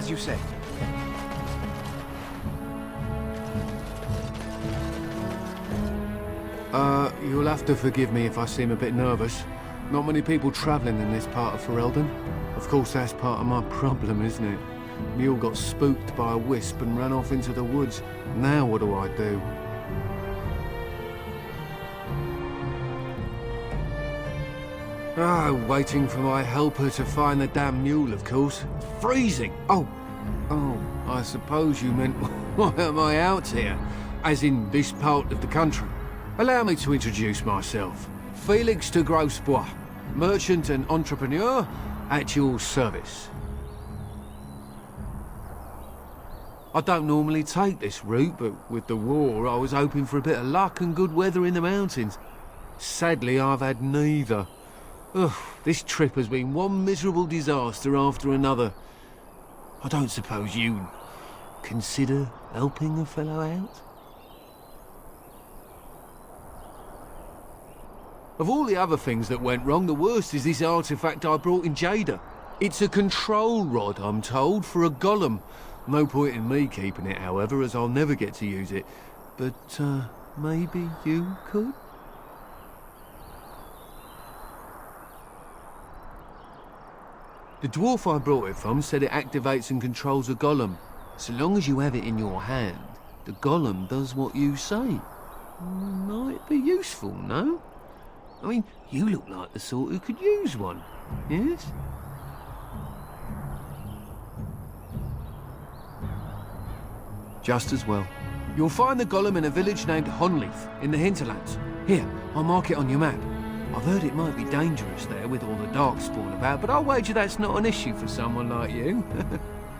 As you say. You'll have to forgive me if I seem a bit nervous. Not many people travelling in this part of Ferelden. Of course, that's part of my problem, isn't it? Mule got spooked by a wisp and ran off into the woods. Now what do I do? Waiting for my helper to find the damn mule, of course. Freezing! Oh, I suppose you meant, why am I out here? As in this part of the country. Allow me to introduce myself. Felix de Grosbois, merchant and entrepreneur at your service. I don't normally take this route, but with the war, I was hoping for a bit of luck and good weather in the mountains. Sadly, I've had neither. Ugh, this trip has been one miserable disaster after another. I don't suppose you'd consider helping a fellow out? Of all the other things that went wrong, the worst is this artifact I brought in Jada. It's a control rod, I'm told, for a golem. No point in me keeping it, however, as I'll never get to use it. But, maybe you could? The dwarf I brought it from said it activates and controls a golem. So long as you have it in your hand, the golem does what you say. Might be useful, no? I mean, you look like the sort who could use one, yes? Just as well. You'll find the golem in a village named Honleaf, in the hinterlands. Here, I'll mark it on your map. I've heard it might be dangerous there with all the darkspawn about, but I'll wager that's not an issue for someone like you.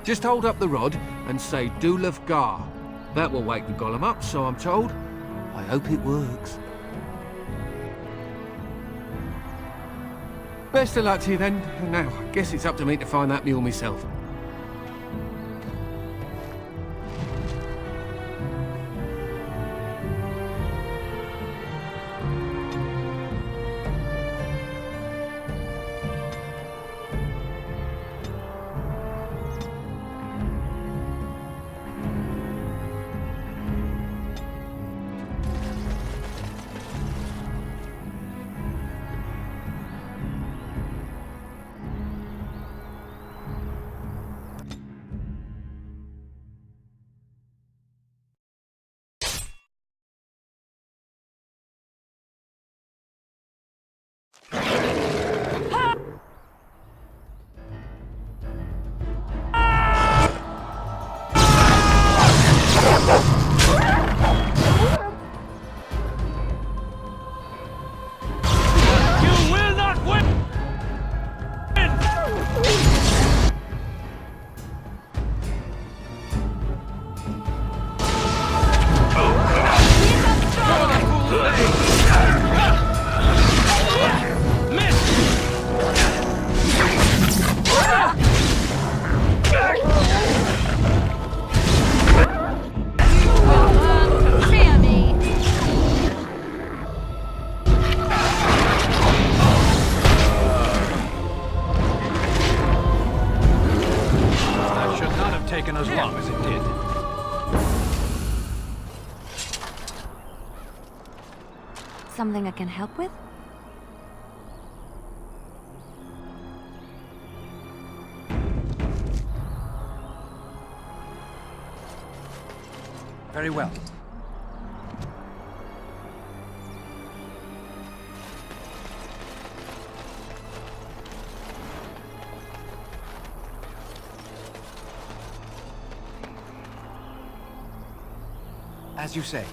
Just hold up the rod and say Dulaf Gar. That will wake the golem up, so I'm told. I hope it works. Best of luck to you then. Now, I guess it's up to me to find that mule myself. Taken as long as it did. Something I can help with? Very well. As you say.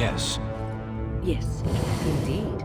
Yes. Yes, indeed.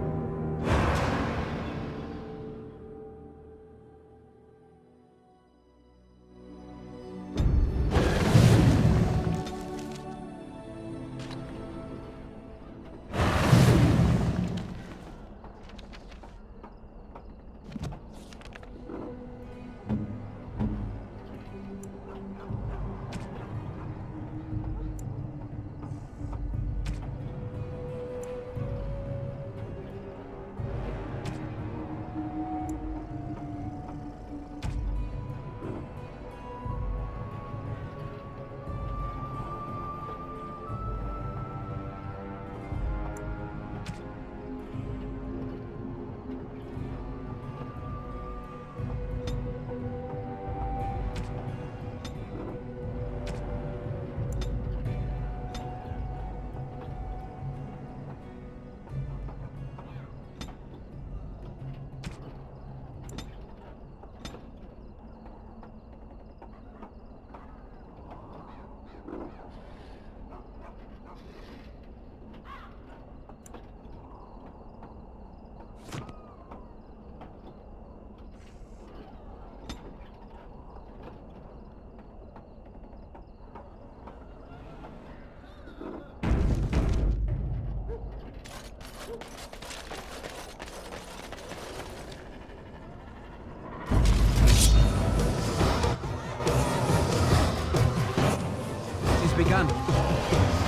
It's begun. It's begun.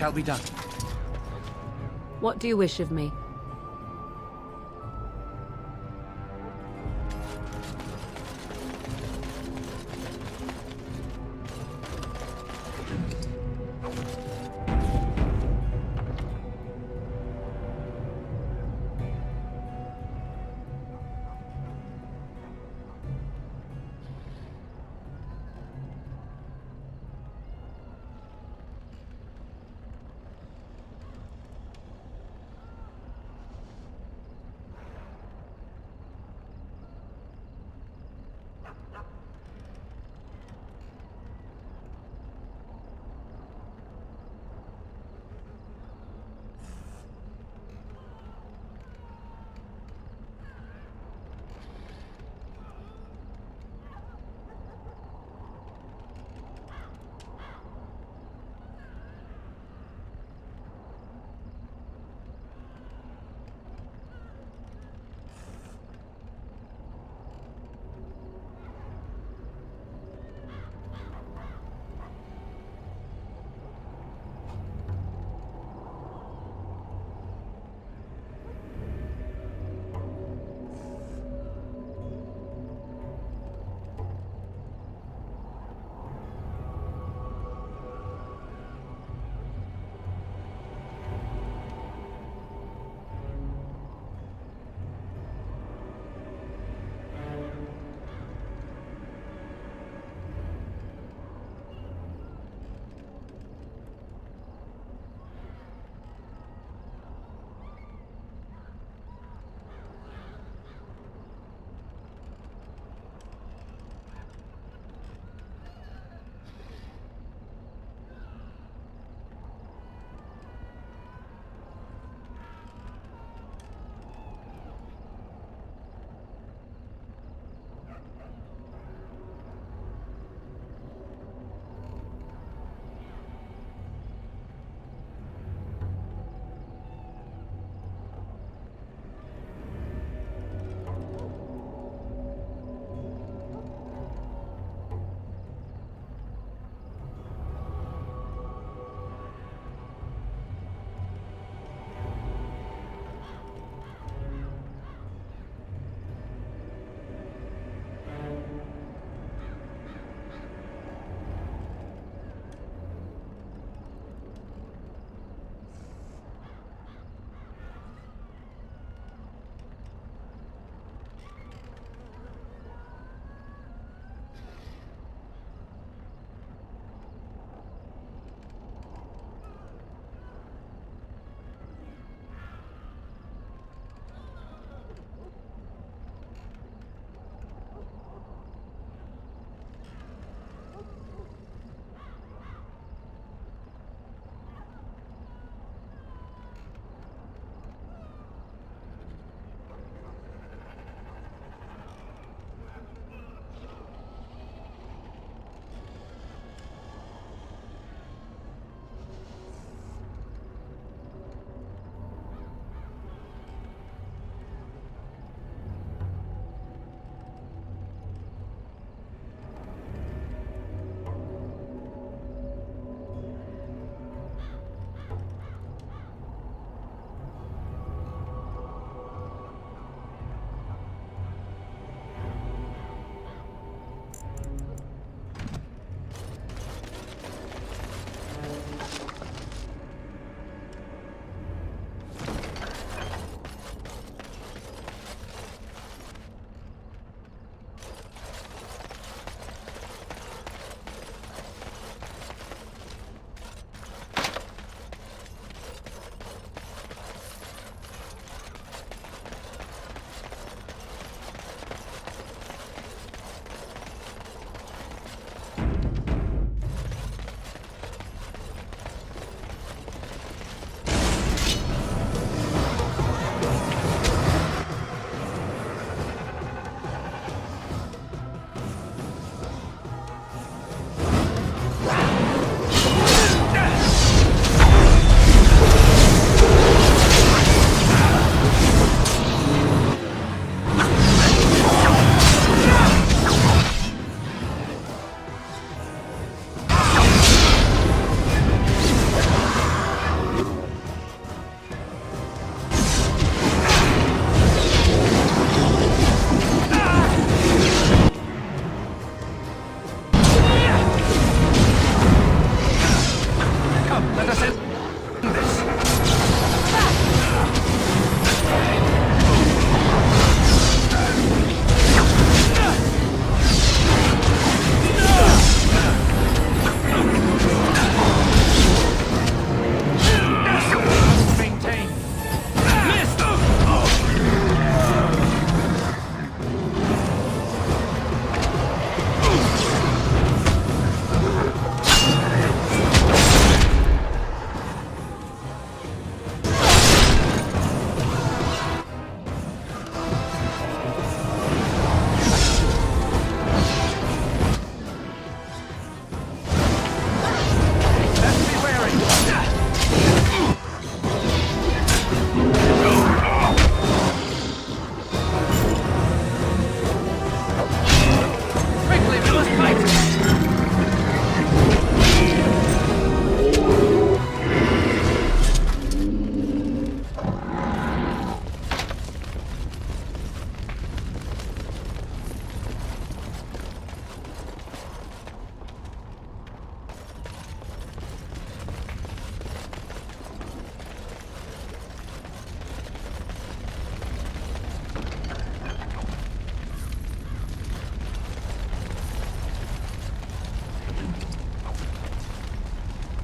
shall be done. What do you wish of me?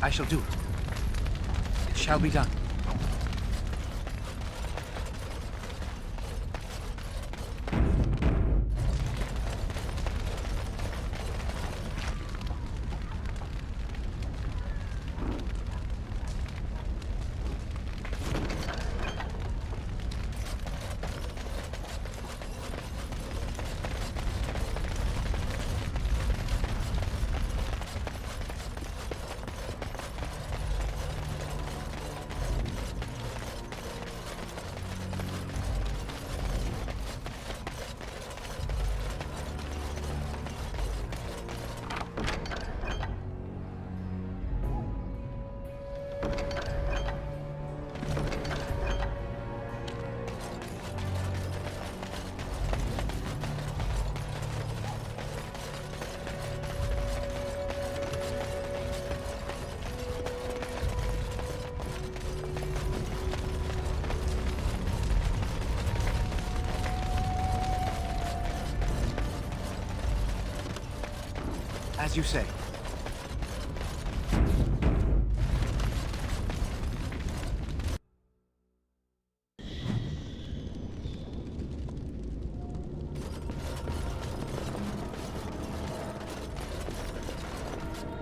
I shall do it. It shall be done. As you say.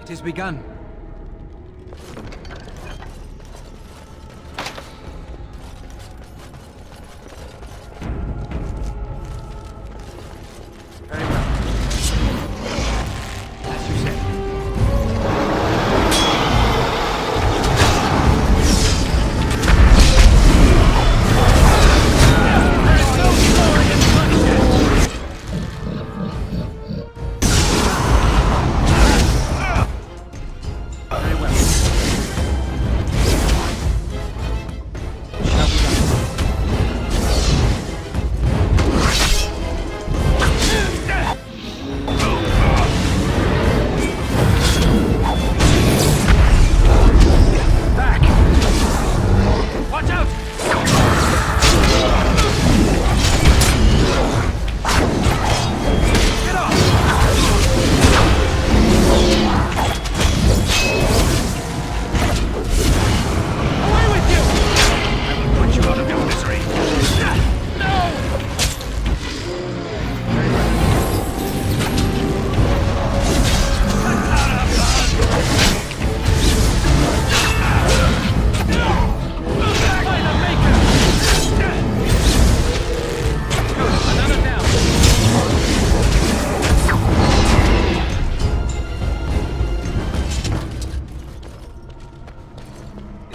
It is begun. Very well. As you say.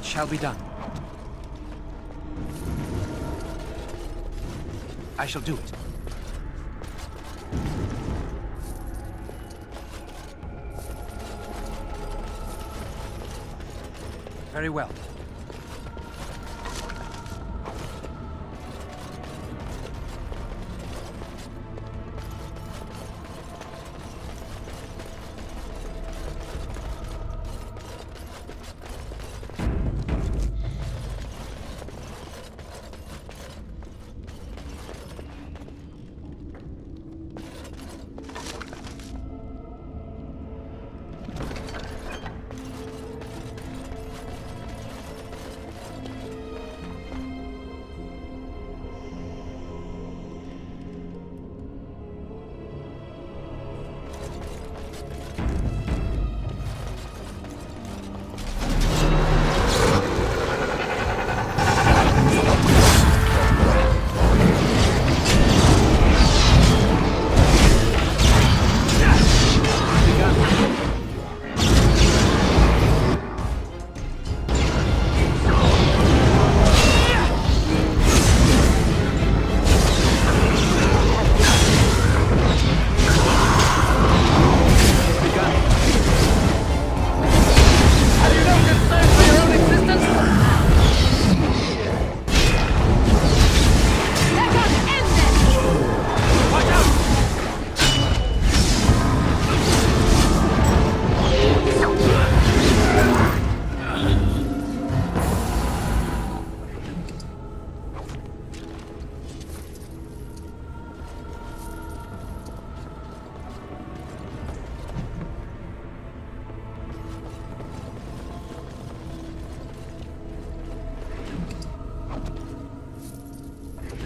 Shall be done. I shall do it. Very well.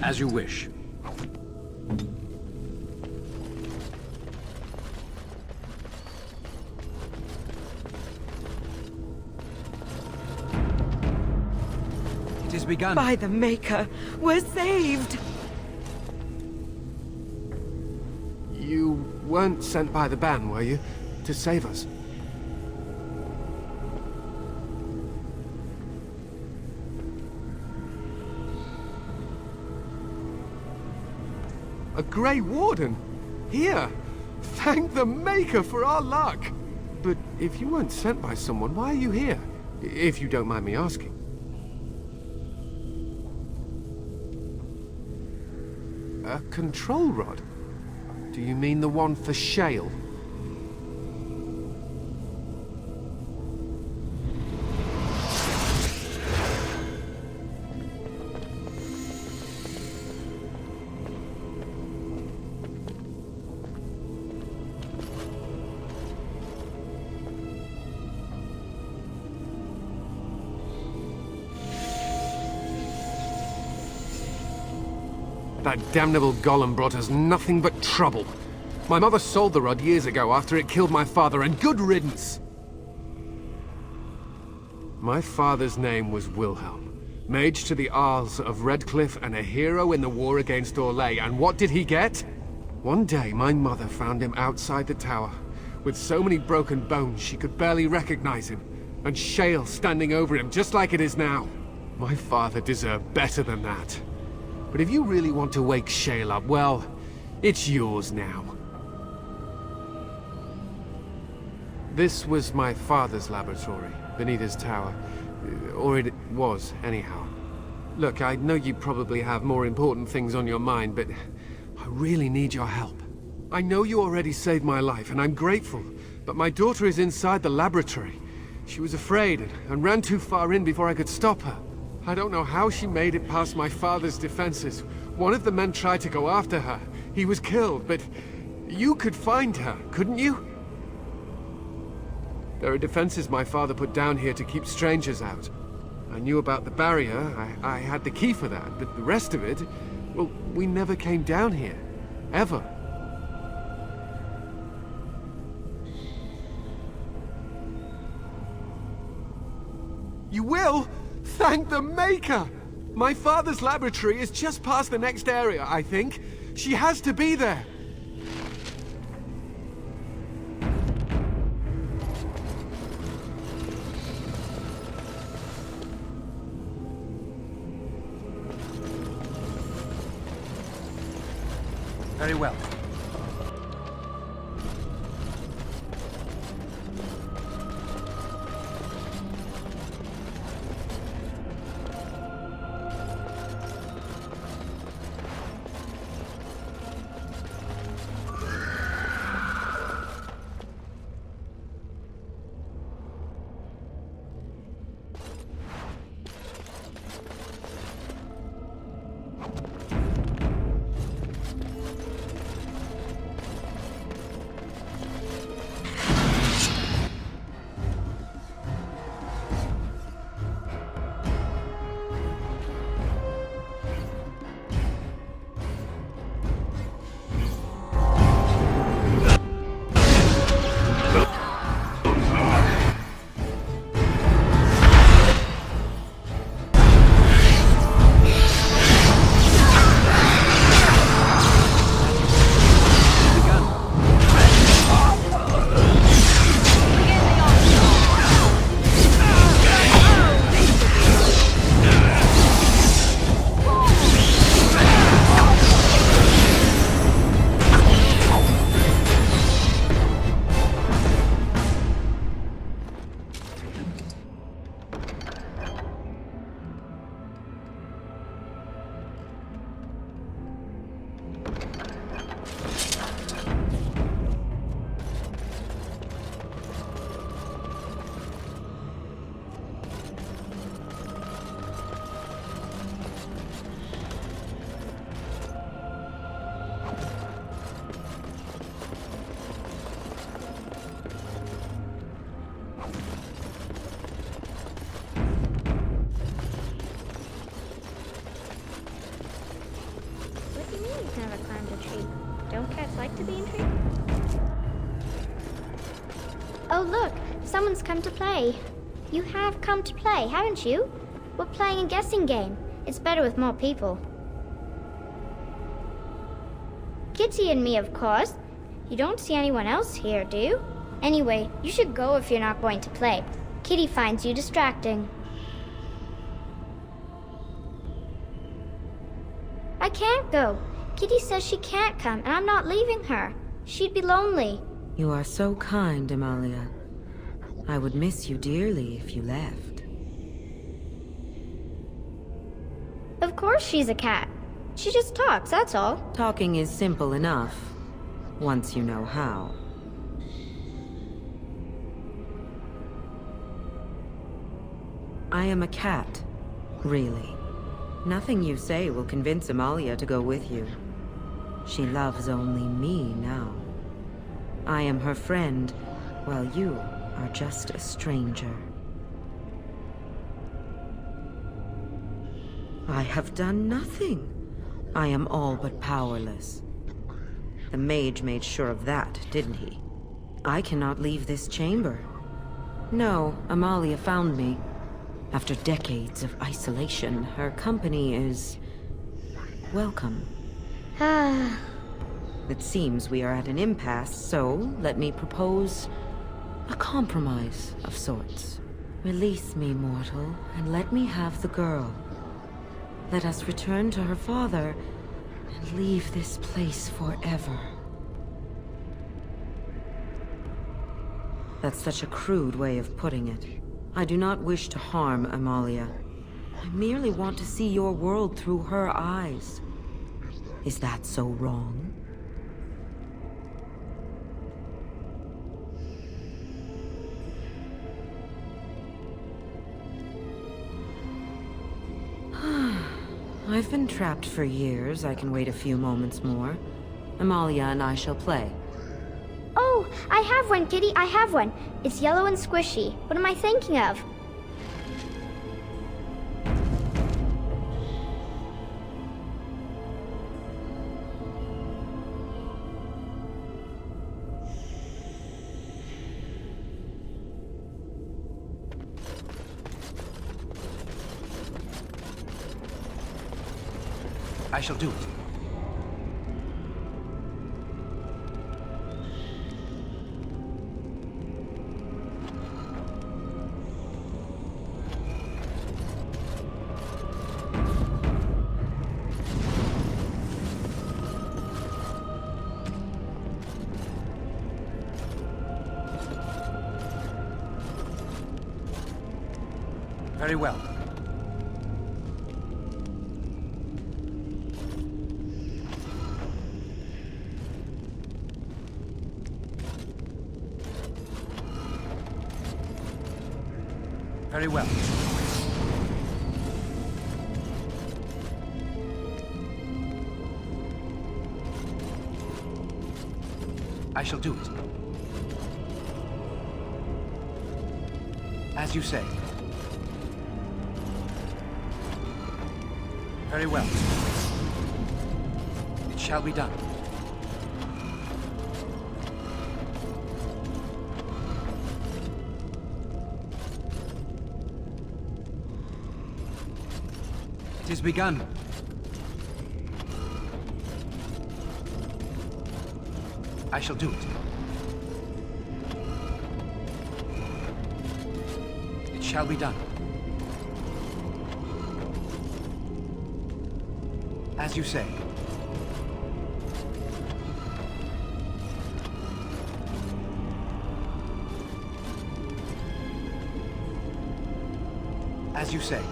As you wish. It has begun. By the Maker, we're saved! You weren't sent by the ban, were you? To save us? A Grey Warden? Here! Thank the Maker for our luck! But if you weren't sent by someone, why are you here? If you don't mind me asking. A control rod? Do you mean the one for Shale? That damnable golem brought us nothing but trouble. My mother sold the rod years ago after it killed my father, and good riddance! My father's name was Wilhelm, mage to the Arls of Redcliffe and a hero in the war against Orlais, and what did he get? One day my mother found him outside the tower, with so many broken bones she could barely recognize him, and Shale standing over him just like it is now. My father deserved better than that. But if you really want to wake Shale up, well, it's yours now. This was my father's laboratory, beneath his tower. Or it was, anyhow. Look, I know you probably have more important things on your mind, but I really need your help. I know you already saved my life, and I'm grateful, but my daughter is inside the laboratory. She was afraid and ran too far in before I could stop her. I don't know how she made it past my father's defenses. One of the men tried to go after her. He was killed, but you could find her, couldn't you? There are defenses my father put down here to keep strangers out. I knew about the barrier, I had the key for that, but the rest of it, well, we never came down here. Ever. You will? Thank the Maker! My father's laboratory is just past the next area, I think. She has to be there. Very well. never climbed a tree. Don't cats like to be in trees? Oh look, someone's come to play. You have come to play, haven't you? We're playing a guessing game. It's better with more people. Kitty and me, of course. You don't see anyone else here, do you? Anyway, you should go if you're not going to play. Kitty finds you distracting. I can't go. Kitty says she can't come, and I'm not leaving her. She'd be lonely. You are so kind, Amalia. I would miss you dearly if you left. Of course she's a cat. She just talks, that's all. Talking is simple enough, once you know how. I am a cat, really. Nothing you say will convince Amalia to go with you. She loves only me now. I am her friend, while you are just a stranger. I have done nothing. I am all but powerless. The mage made sure of that, didn't he? I cannot leave this chamber. No, Amalia found me. After decades of isolation, her company is welcome. Ah. It seems we are at an impasse, so let me propose a compromise of sorts. Release me, mortal, and let me have the girl. Let us return to her father and leave this place forever. That's such a crude way of putting it. I do not wish to harm Amalia. I merely want to see your world through her eyes. Is that so wrong? I've been trapped for years. I can wait a few moments more. Amalia and I shall play. Oh, I have one, Kitty, I have one. It's yellow and squishy. What am I thinking of? I shall do it. Very well. Very well. I shall do it. As you say. Very well. It shall be done. It is begun. I shall do it. It shall be done. As you say. As you say.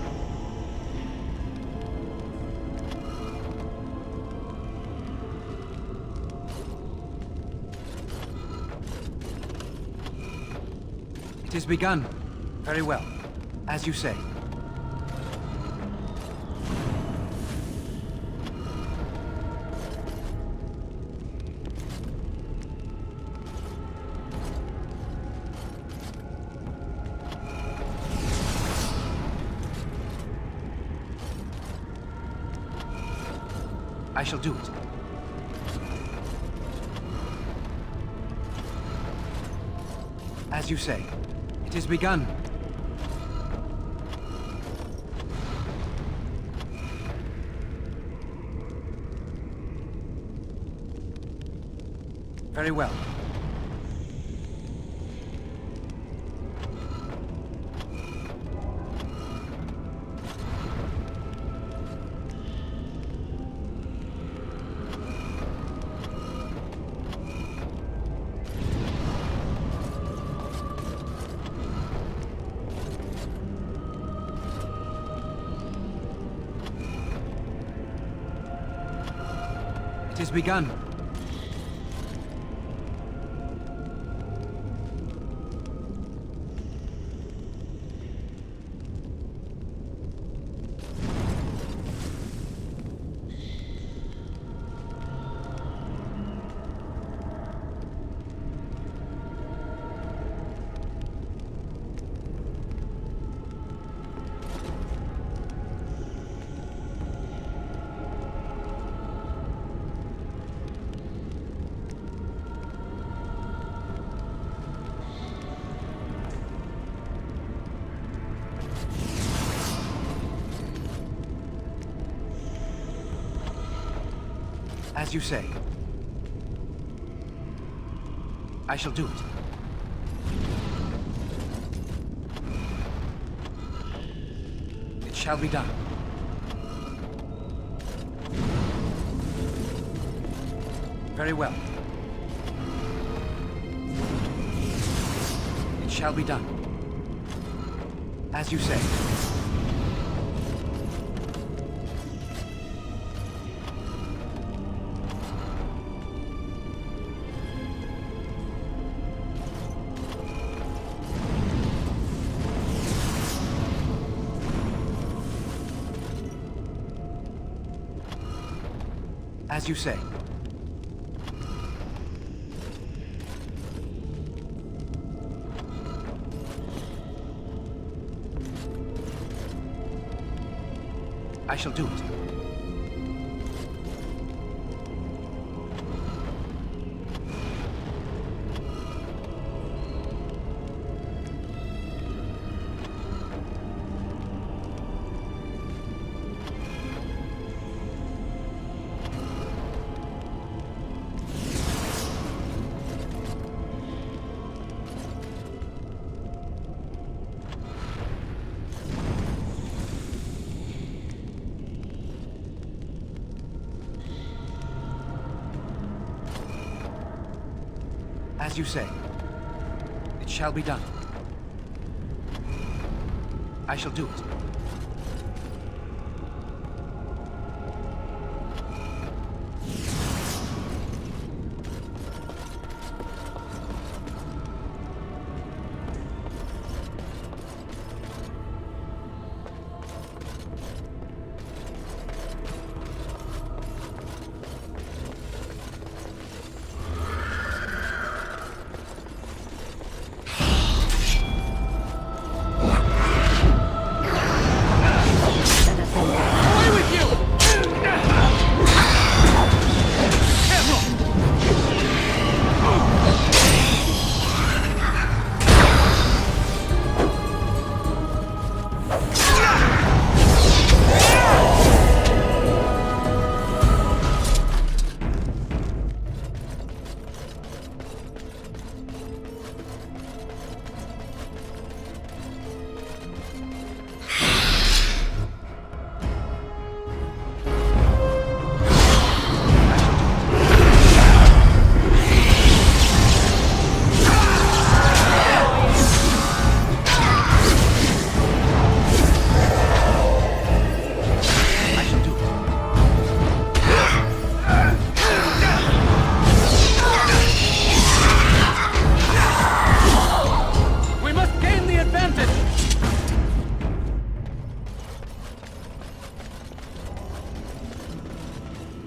It is begun. Very well. As you say. I shall do it. As you say. It is begun. Very well. It is begun. As you say. I shall do it. It shall be done. Very well. It shall be done. As you say. As you say. I shall do it. As you say. It shall be done. I shall do it.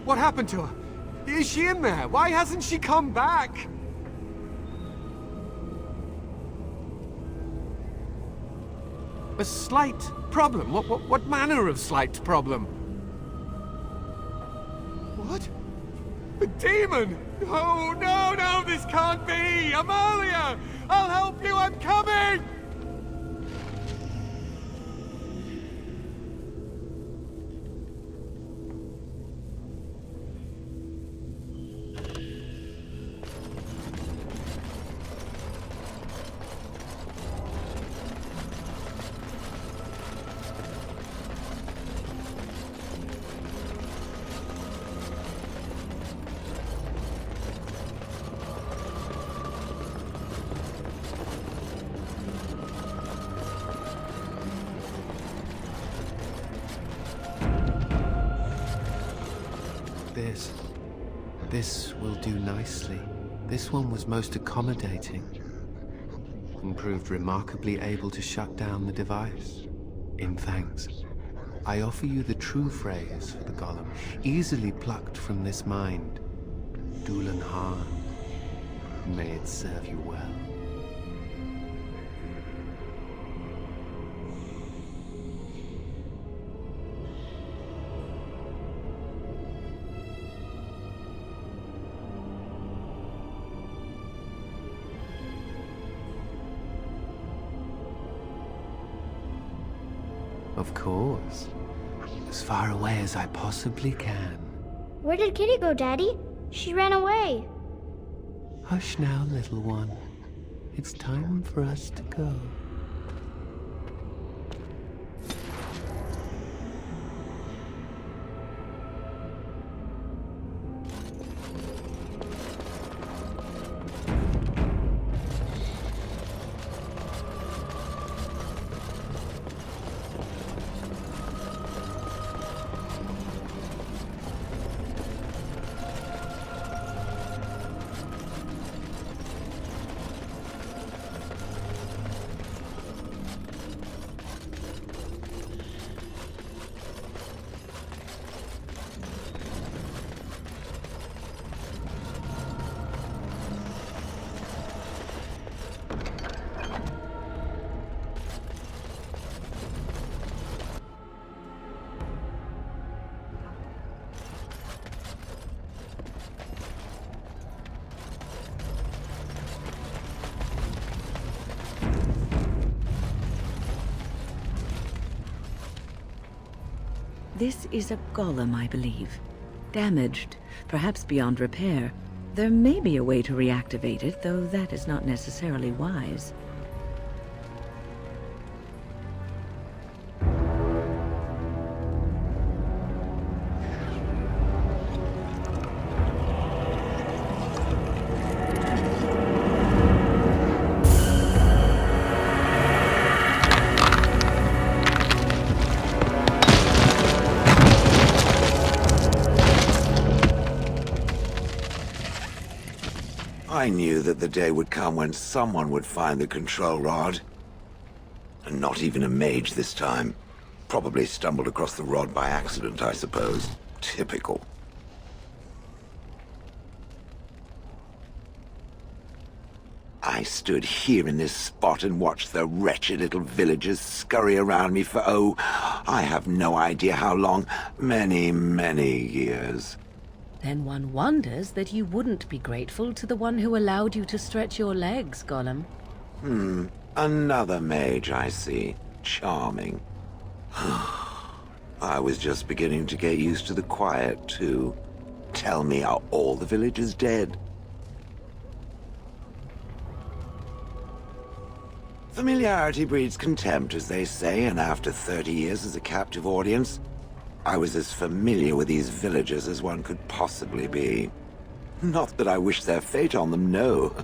What happened to her? Is she in there? Why hasn't she come back? A slight problem? What manner of slight problem? What? A demon! Oh, no, no, this can't be! Amalia! I'll help you, I'm coming! This will do nicely. This one was most accommodating and proved remarkably able to shut down the device. In thanks, I offer you the true phrase for the golem, easily plucked from this mind. Dulan Han. May it serve you well. Of course. As far away as I possibly can. Where did Kitty go, Daddy? She ran away. Hush now, little one. It's time for us to go. This is a golem, I believe. Damaged, perhaps beyond repair. There may be a way to reactivate it, though that is not necessarily wise. I knew that the day would come when someone would find the control rod. And not even a mage this time. Probably stumbled across the rod by accident, I suppose. Typical. I stood here in this spot and watched the wretched little villagers scurry around me for, oh, I have no idea how long. Many, many years. Then one wonders that you wouldn't be grateful to the one who allowed you to stretch your legs, Gollum. Another mage, I see. Charming. I was just beginning to get used to the quiet, too. Tell me, are all the villagers dead? Familiarity breeds contempt, as they say, and after 30 years as a captive audience, I was as familiar with these villagers as one could possibly be. Not that I wish their fate on them, no.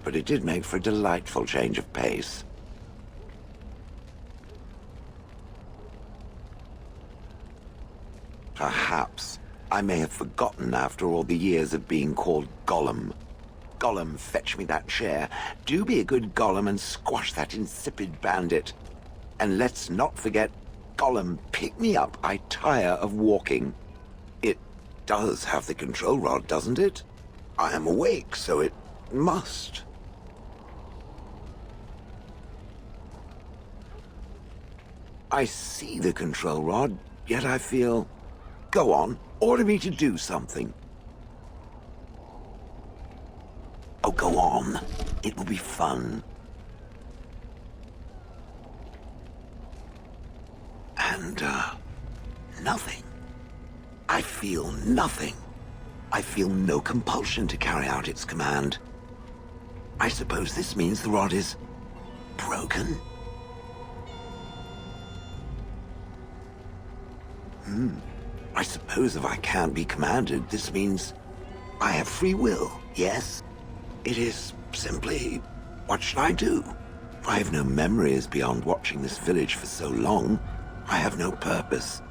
But it did make for a delightful change of pace. Perhaps I may have forgotten after all the years of being called Gollum. Gollum, fetch me that chair. Do be a good Gollum and squash that insipid bandit. And let's not forget Gollum, pick me up. I tire of walking. It does have the control rod, doesn't it? I am awake, so it must. I see the control rod, yet I feel... Go on, order me to do something. Oh, go on. It will be fun. And, nothing. I feel nothing. I feel no compulsion to carry out its command. I suppose this means the rod is broken? I suppose if I can't be commanded, this means I have free will, yes? It is simply, what should I do? I have no memories beyond watching this village for so long. I have no purpose.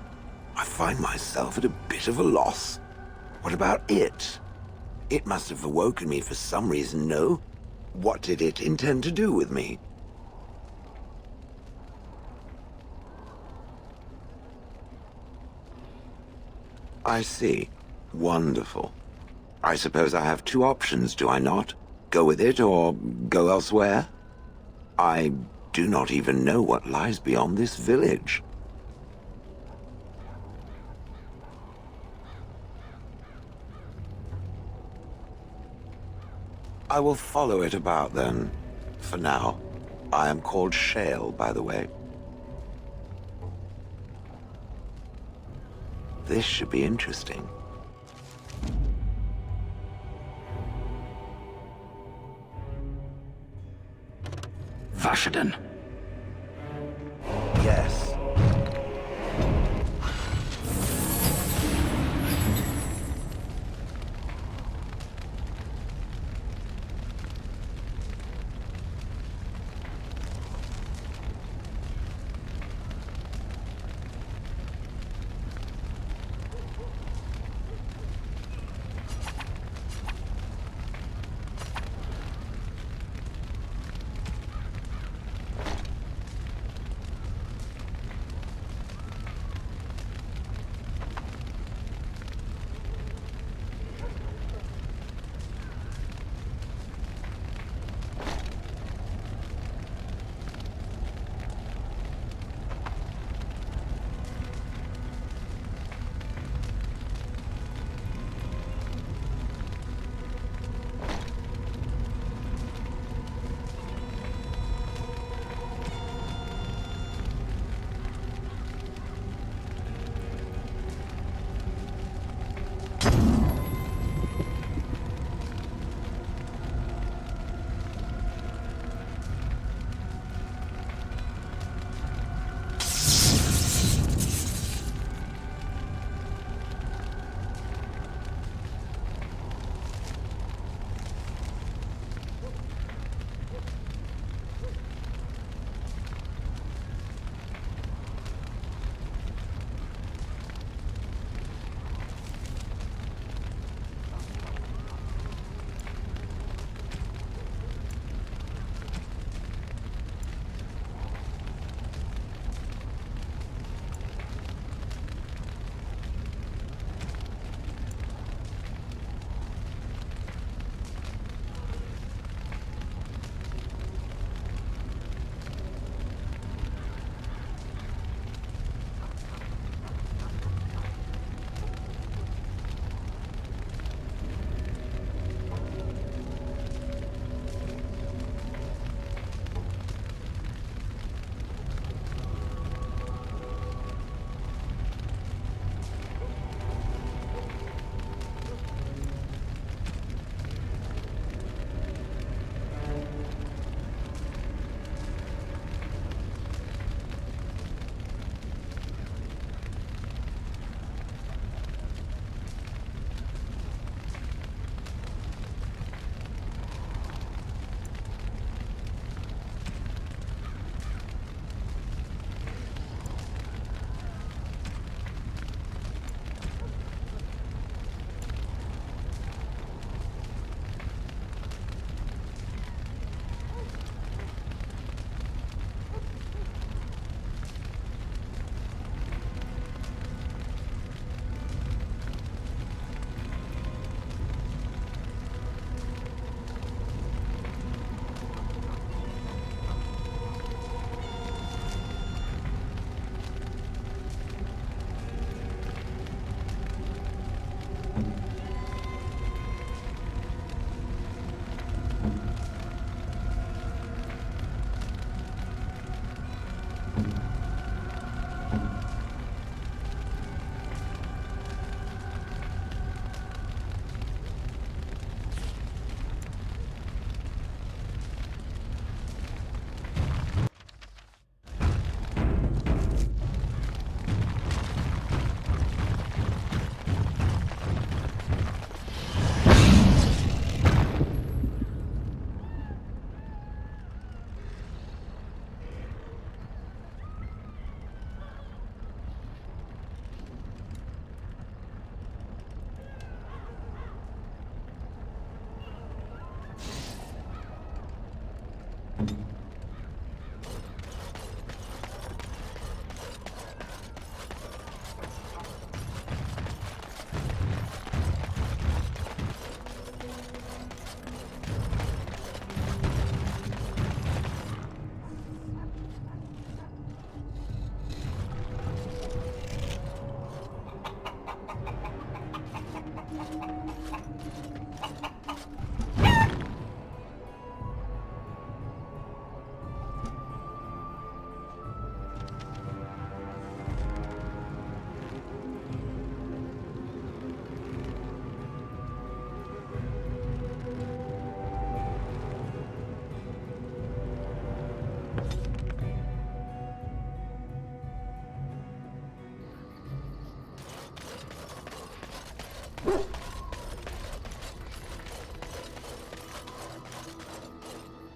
I find myself at a bit of a loss. What about it? It must have awoken me for some reason, no? What did it intend to do with me? I see. Wonderful. I suppose I have two options, do I not? Go with it or go elsewhere? I do not even know what lies beyond this village. I will follow it about then. For now. I am called Shale, by the way. This should be interesting. Vashaden. Yes.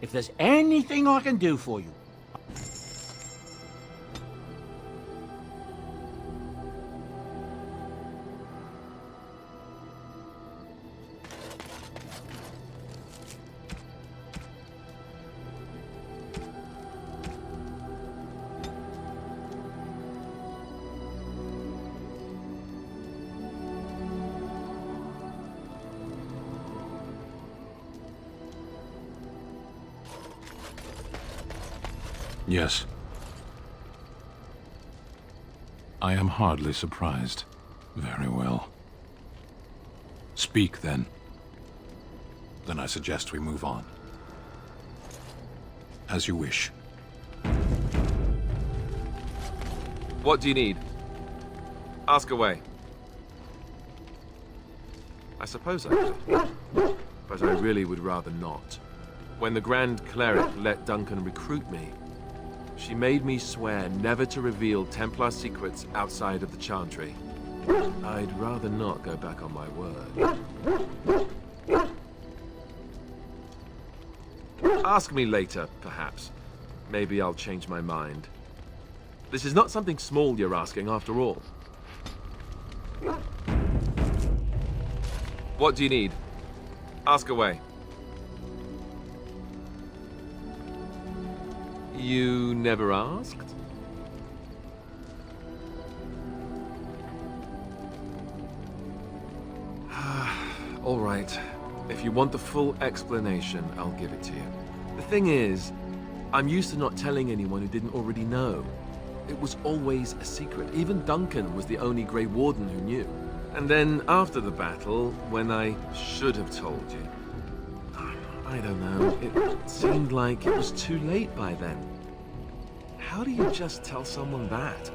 If there's anything I can do for you, Yes. I am hardly surprised. Very well. Speak, then. Then I suggest we move on. As you wish. What do you need? Ask away. I suppose I could, but I really would rather not. When the Grand Cleric let Duncan recruit me, she made me swear never to reveal Templar secrets outside of the Chantry. I'd rather not go back on my word. Ask me later, perhaps. Maybe I'll change my mind. This is not something small you're asking, after all. What do you need? Ask away. You never asked? All right. If you want the full explanation, I'll give it to you. The thing is, I'm used to not telling anyone who didn't already know. It was always a secret. Even Duncan was the only Grey Warden who knew. And then after the battle, when I should have told you, I don't know, it seemed like it was too late by then. How do you just tell someone that?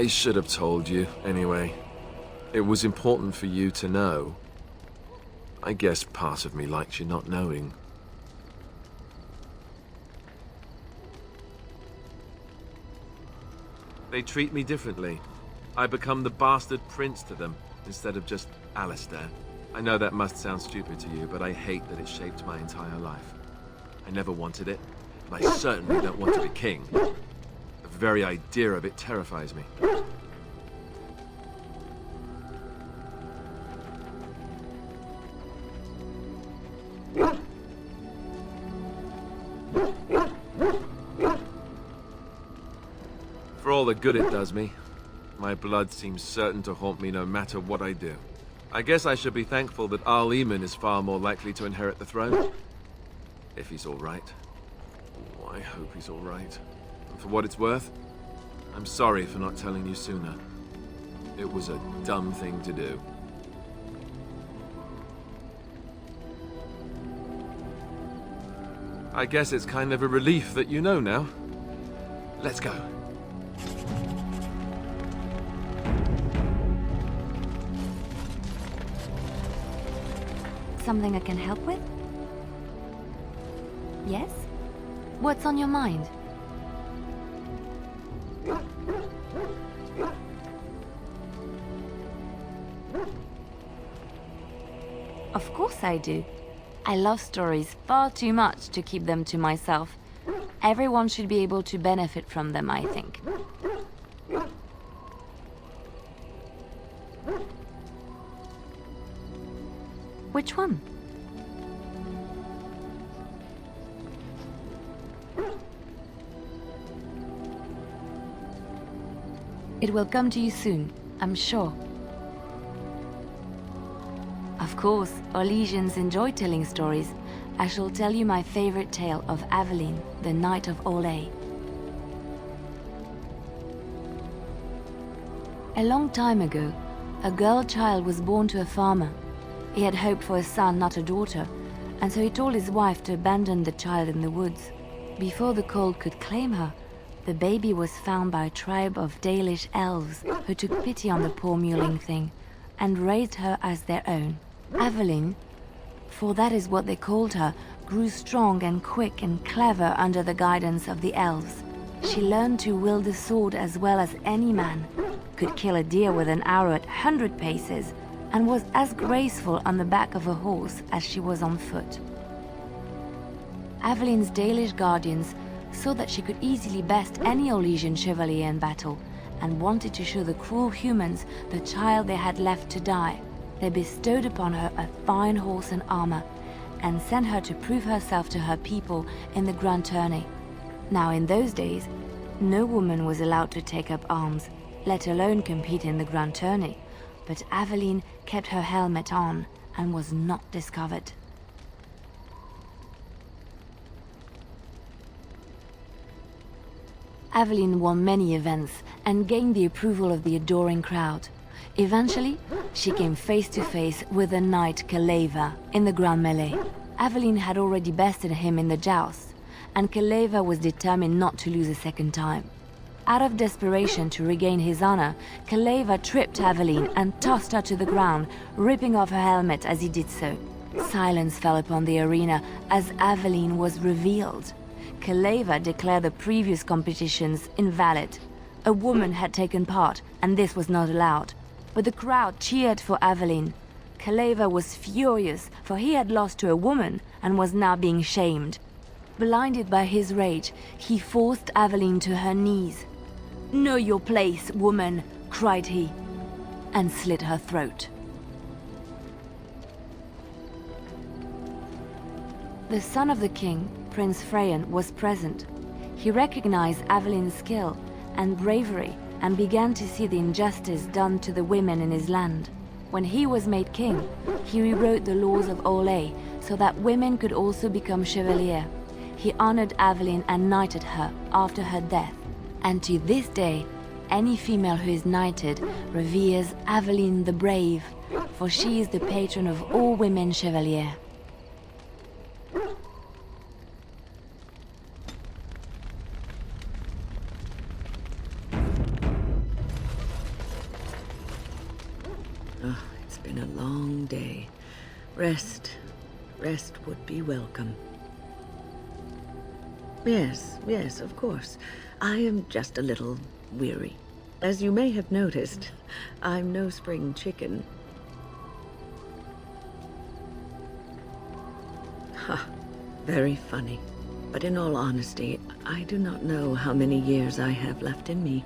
I should have told you, anyway. It was important for you to know. I guess part of me likes you not knowing. They treat me differently. I become the bastard prince to them, instead of just Alistair. I know that must sound stupid to you, but I hate that it shaped my entire life. I never wanted it, and I certainly don't want to be king. The very idea of it terrifies me. For all the good it does me, my blood seems certain to haunt me no matter what I do. I guess I should be thankful that Arl Eamon is far more likely to inherit the throne. If he's all right. Oh, I hope he's all right. And for what it's worth, I'm sorry for not telling you sooner. It was a dumb thing to do. I guess it's kind of a relief that you know now. Let's go. Something I can help with? Yes? What's on your mind? Of course I do. I love stories far too much to keep them to myself. Everyone should be able to benefit from them, I think. Which one? It will come to you soon, I'm sure. Of course, Orlesians enjoy telling stories. I shall tell you my favorite tale of Aveline, the Knight of Orlais. A long time ago, a girl child was born to a farmer. He had hoped for a son, not a daughter, and so he told his wife to abandon the child in the woods. Before the cold could claim her, the baby was found by a tribe of Dalish elves who took pity on the poor mewling thing and raised her as their own. Aveline, for that is what they called her, grew strong and quick and clever under the guidance of the elves. She learned to wield the sword as well as any man, could kill a deer with an arrow at 100 paces, and was as graceful on the back of a horse as she was on foot. Aveline's Dalish guardians saw that she could easily best any Orlesian chevalier in battle, and wanted to show the cruel humans the child they had left to die. They bestowed upon her a fine horse and armor, and sent her to prove herself to her people in the Grand Tourney. Now in those days, no woman was allowed to take up arms, let alone compete in the Grand Tourney, but Aveline kept her helmet on and was not discovered. Aveline won many events and gained the approval of the adoring crowd. Eventually, she came face to face with the knight Keleva in the Grand Melee. Aveline had already bested him in the joust, and Keleva was determined not to lose a second time. Out of desperation to regain his honor, Keleva tripped Aveline and tossed her to the ground, ripping off her helmet as he did so. Silence fell upon the arena as Aveline was revealed. Keleva declared the previous competitions invalid. A woman had taken part, and this was not allowed. But the crowd cheered for Aveline. Keleva was furious, for he had lost to a woman and was now being shamed. Blinded by his rage, he forced Aveline to her knees. "Know your place, woman," cried he, and slit her throat. The son of the king, Prince Freyan, was present. He recognized Aveline's skill and bravery and began to see the injustice done to the women in his land. When he was made king, he rewrote the laws of Orlais so that women could also become chevalier. He honored Aveline and knighted her after her death. And to this day, any female who is knighted reveres Aveline the Brave, for she is the patron of all women chevalier. Oh, it's been a long day. Rest would be welcome. Yes, of course. I am just a little weary. As you may have noticed, I'm no spring chicken. Ha, very funny. But in all honesty, I do not know how many years I have left in me.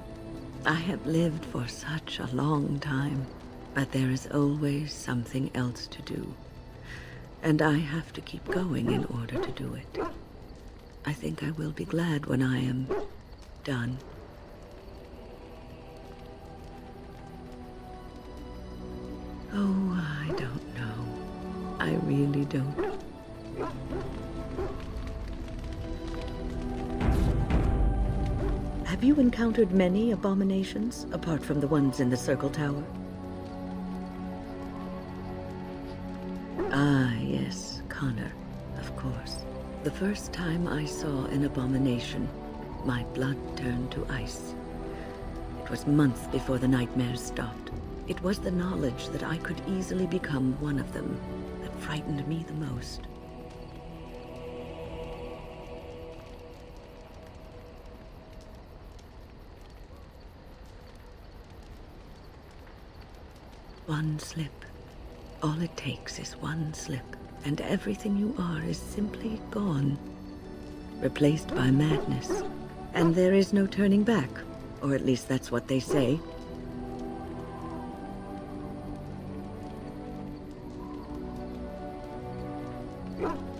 I have lived for such a long time, but there is always something else to do. And I have to keep going in order to do it. I think I will be glad when I am done. Oh, I don't know. I really don't. Have you encountered many abominations, apart from the ones in the Circle Tower? Ah, yes, Connor, of course. The first time I saw an abomination, my blood turned to ice. It was months before the nightmares stopped. It was the knowledge that I could easily become one of them that frightened me the most. One slip. All it takes is one slip, and everything you are is simply gone. Replaced by madness. And there is no turning back. Or at least that's what they say.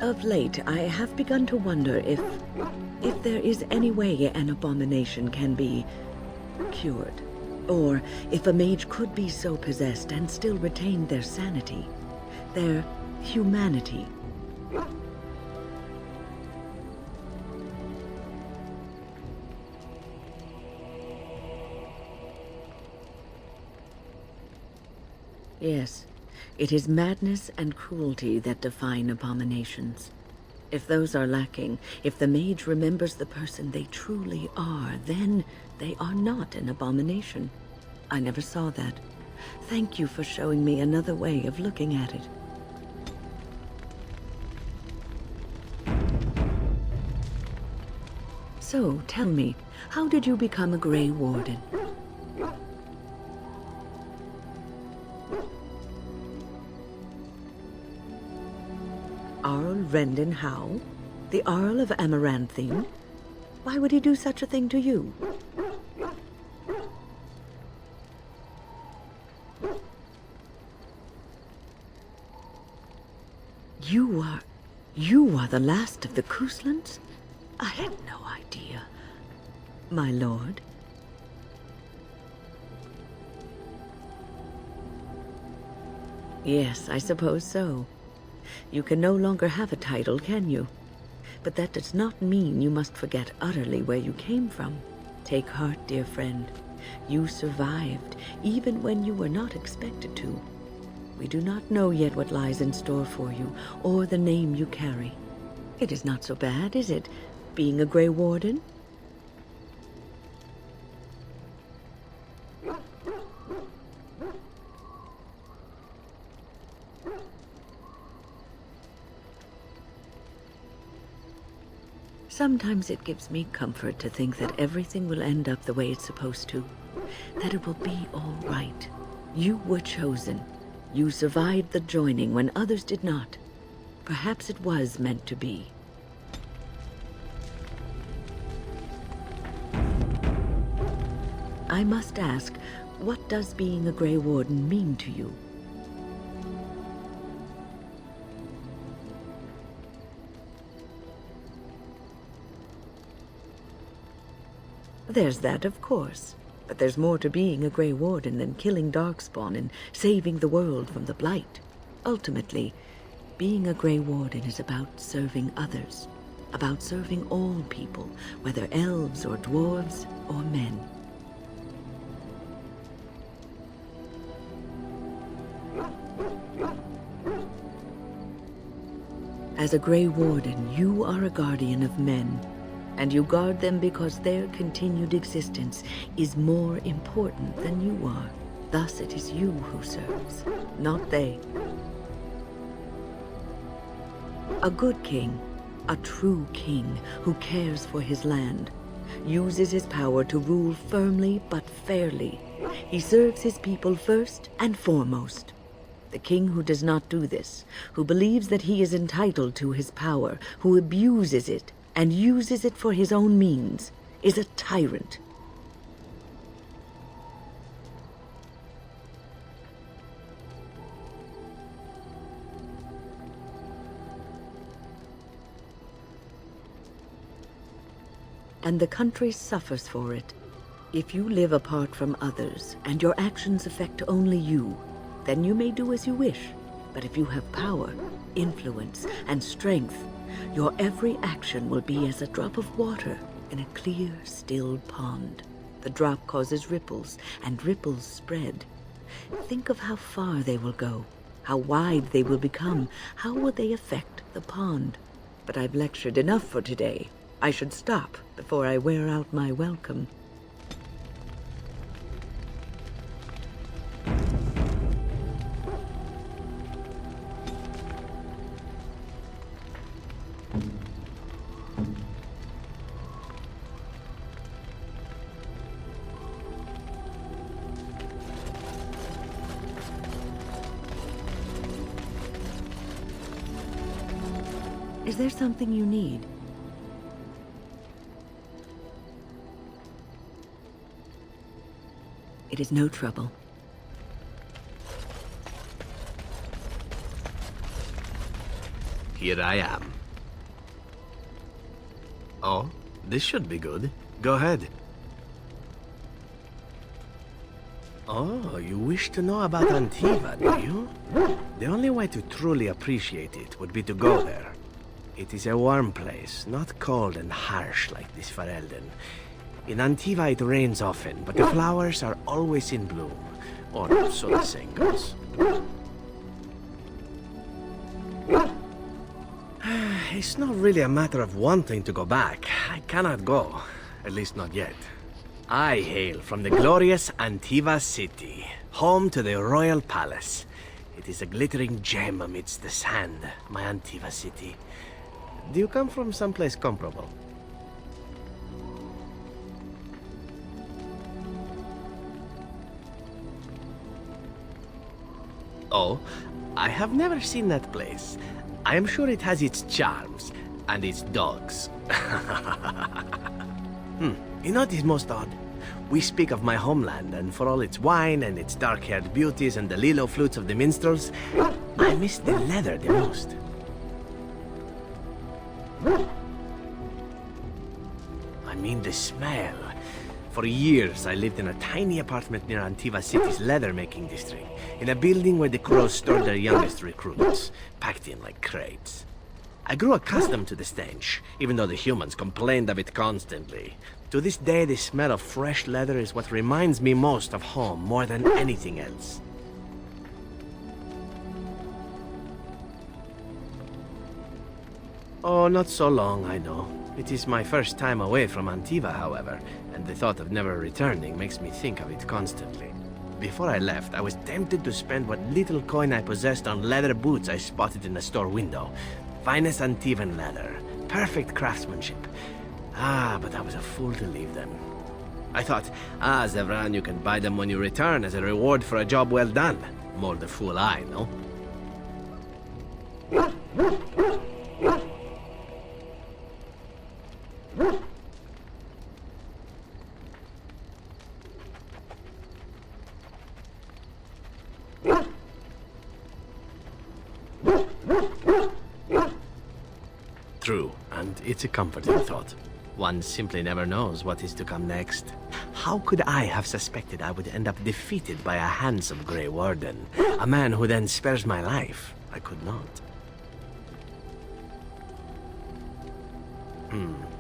Of late, I have begun to wonder if there is any way an abomination can be cured. Or if a mage could be so possessed and still retain their sanity, their humanity. Yes, it is madness and cruelty that define abominations. If those are lacking, if the mage remembers the person they truly are, then they are not an abomination. I never saw that. Thank you for showing me another way of looking at it. So, tell me, how did you become a Grey Warden? Arl Rendon Howe? The Arl of Amaranthine? Why would he do such a thing to you? You are the last of the Couslands? I had no idea. My lord? Yes, I suppose so. You can no longer have a title, can you? But that does not mean you must forget utterly where you came from. Take heart, dear friend. You survived, even when you were not expected to. We do not know yet what lies in store for you, or the name you carry. It is not so bad, is it, being a Grey Warden? Sometimes it gives me comfort to think that everything will end up the way it's supposed to. That it will be all right. You were chosen. You survived the joining when others did not. Perhaps it was meant to be. I must ask, what does being a Grey Warden mean to you? There's that, of course. But there's more to being a Grey Warden than killing Darkspawn and saving the world from the Blight. Ultimately, being a Grey Warden is about serving others. About serving all people, whether elves or dwarves or men. As a Grey Warden, you are a guardian of men. And you guard them because their continued existence is more important than you are. Thus it is you who serves, not they. A good king, a true king who cares for his land, uses his power to rule firmly but fairly. He serves his people first and foremost. The king who does not do this, who believes that he is entitled to his power, who abuses it, and uses it for his own means, is a tyrant. And the country suffers for it. If you live apart from others, and your actions affect only you, then you may do as you wish. But if you have power, influence, and strength, your every action will be as a drop of water in a clear, still pond. The drop causes ripples, and ripples spread. Think of how far they will go, how wide they will become, how will they affect the pond. But I've lectured enough for today. I should stop before I wear out my welcome. Is there something you need? It is no trouble. Here I am. Oh, this should be good. Go ahead. Oh, you wish to know about Antiva, do you? The only way to truly appreciate it would be to go there. It is a warm place, not cold and harsh like this Ferelden. In Antiva it rains often, but the flowers are always in bloom. Or so the saying goes. It's not really a matter of wanting to go back. I cannot go. At least not yet. I hail from the glorious Antiva city, home to the royal palace. It is a glittering gem amidst the sand, my Antiva city. Do you come from someplace comparable? Oh, I have never seen that place. I am sure it has its charms, and its dogs. You know what is most odd? We speak of my homeland, and for all its wine and its dark-haired beauties and the lilo flutes of the minstrels, I miss the leather the most. I mean the smell. For years, I lived in a tiny apartment near Antiva City's leather-making district, in a building where the crows stored their youngest recruits, packed in like crates. I grew accustomed to the stench, even though the humans complained of it constantly. To this day, the smell of fresh leather is what reminds me most of home, more than anything else. Oh, not so long, I know. It is my first time away from Antiva, however, and the thought of never returning makes me think of it constantly. Before I left, I was tempted to spend what little coin I possessed on leather boots I spotted in a store window. Finest Antivan leather, perfect craftsmanship. But I was a fool to leave them. I thought, Zevran, you can buy them when you return as a reward for a job well done. More the fool I, no? True, and it's a comforting thought. One simply never knows what is to come next. How could I have suspected I would end up defeated by a handsome Grey Warden? A man who then spares my life? I could not.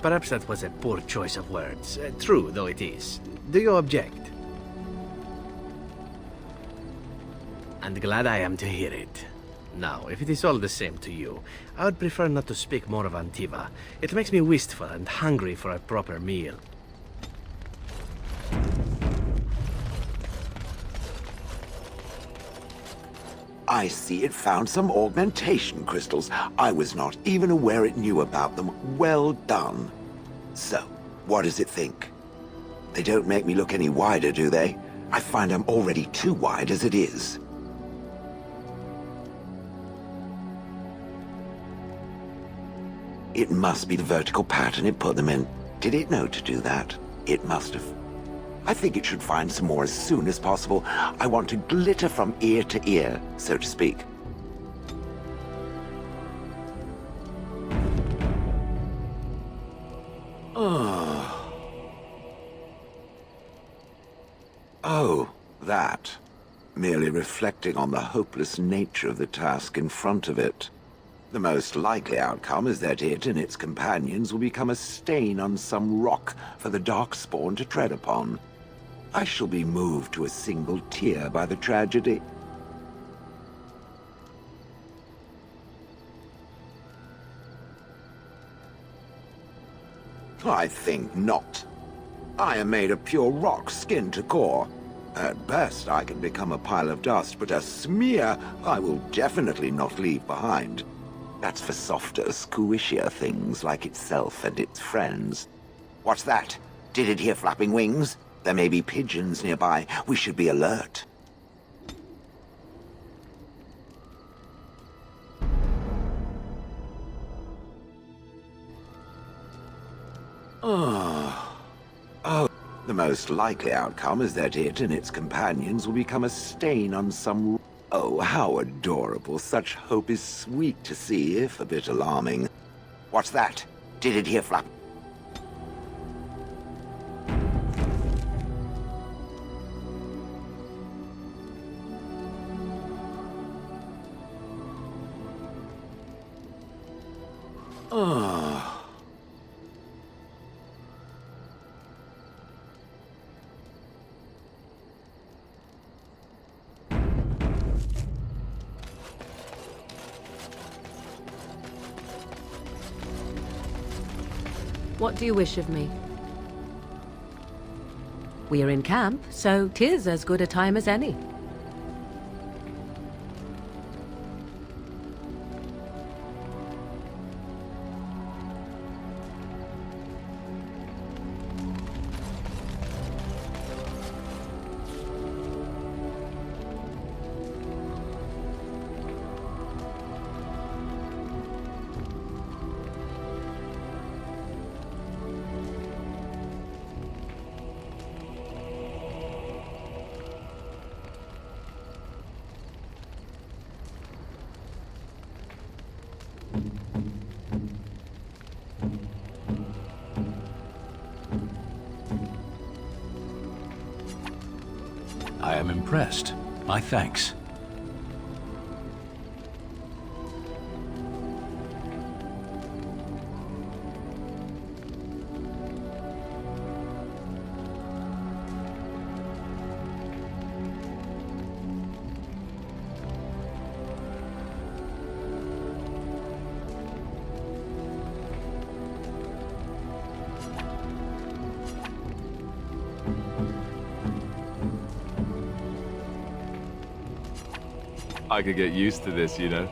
Perhaps that was a poor choice of words. True, though it is. Do you object? And glad I am to hear it. Now, if it is all the same to you, I would prefer not to speak more of Antiva. It makes me wistful and hungry for a proper meal. I see it found some augmentation crystals. I was not even aware it knew about them. Well done. So, what does it think? They don't make me look any wider, do they? I find I'm already too wide as it is. It must be the vertical pattern it put them in. Did it know to do that? It must have. I think it should find some more as soon as possible. I want to glitter from ear to ear, so to speak. Oh, that. Merely reflecting on the hopeless nature of the task in front of it. The most likely outcome is that it and its companions will become a stain on some rock for the Darkspawn to tread upon. I shall be moved to a single tear by the tragedy. I think not. I am made of pure rock, skin to core. At best, I can become a pile of dust, but a smear I will definitely not leave behind. That's for softer, squishier things like itself and its friends. What's that? Did it hear flapping wings? There may be pigeons nearby. We should be alert. most likely outcome is that it and its companions will become a stain on some... Oh, how adorable. Such hope is sweet to see, if a bit alarming. What's that? Did it hear flap? Oh. What do you wish of me? We are in camp, so 'tis as good a time as any. I am impressed. My thanks. I could get used to this, you know.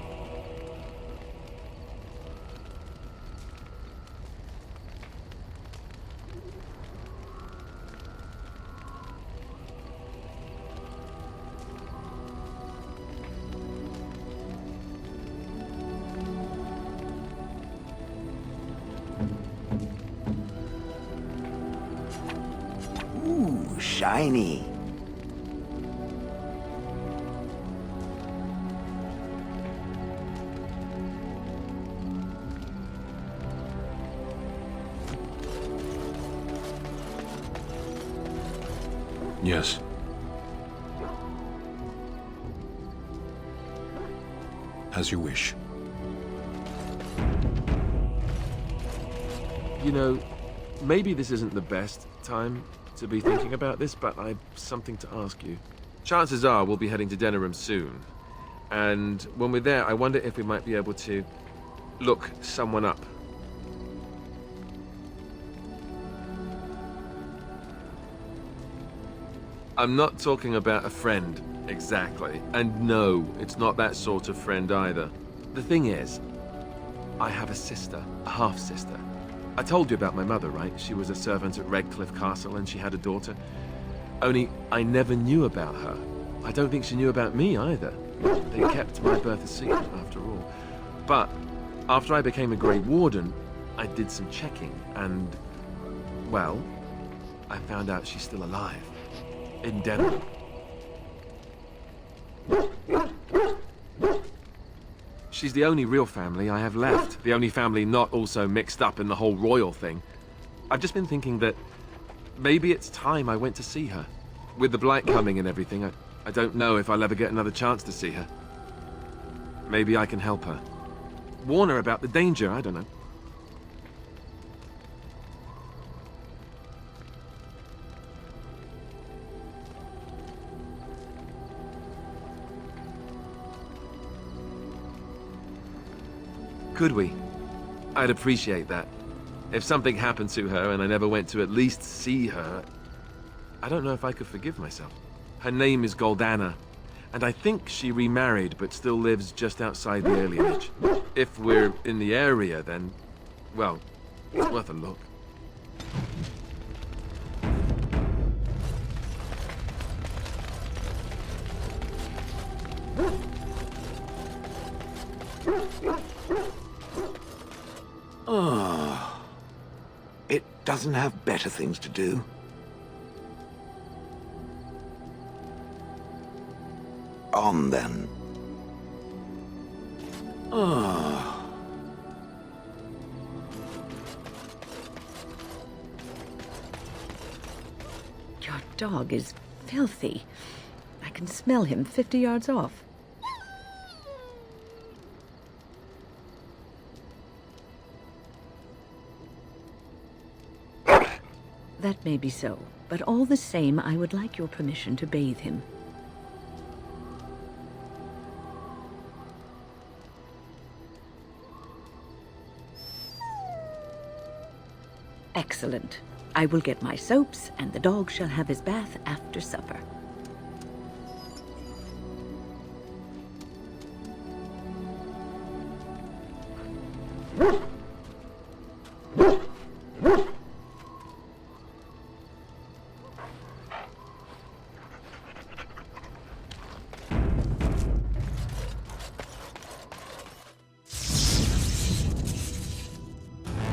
Ooh, shiny. Yes. As you wish. You know, maybe this isn't the best time to be thinking about this, but I've something to ask you. Chances are we'll be heading to Denerim soon. And when we're there, I wonder if we might be able to look someone up. I'm not talking about a friend, exactly. And no, it's not that sort of friend either. The thing is, I have a sister, a half-sister. I told you about my mother, right? She was a servant at Redcliffe Castle and she had a daughter. Only, I never knew about her. I don't think she knew about me either. They kept my birth a secret, after all. But, after I became a Grey Warden, I did some checking and, well, I found out she's still alive. In Denver. She's the only real family I have left. The only family not also mixed up in the whole royal thing. I've just been thinking that maybe it's time I went to see her. With the Blight coming and everything, I don't know if I'll ever get another chance to see her. Maybe I can help her. Warn her about the danger, I don't know. Could we? I'd appreciate that. If something happened to her and I never went to at least see her, I don't know if I could forgive myself. Her name is Goldana, and I think she remarried but still lives just outside the alienage. If we're in the area, then, well, it's worth a look. Oh, it doesn't have better things to do. on, then. Your dog is filthy. I can smell him 50 yards off. That may be so, but all the same, I would like your permission to bathe him. Excellent. I will get my soaps, and the dog shall have his bath after supper.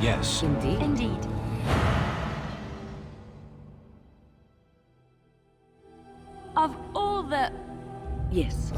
Yes. Indeed. Indeed. Of all the... Yes.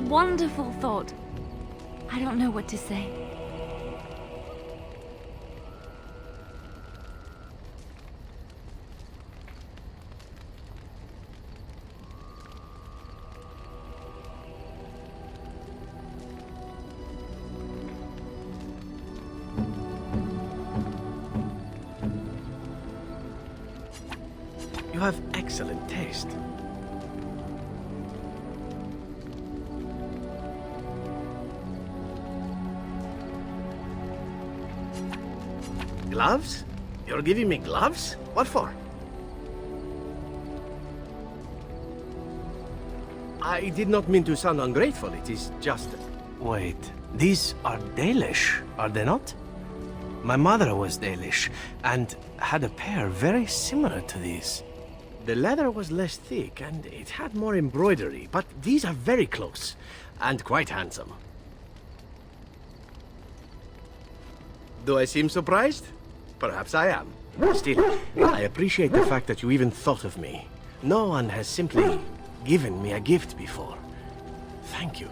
wonderful thought. I don't know what to say. You have excellent taste. Gloves? You're giving me gloves? What for? I did not mean to sound ungrateful. It is just... Wait, these are Dalish, are they not? My mother was Dalish, and had a pair very similar to these. The leather was less thick, and it had more embroidery, but these are very close, and quite handsome. Do I seem surprised? Perhaps I am. Still, I appreciate the fact that you even thought of me. No one has simply given me a gift before. Thank you.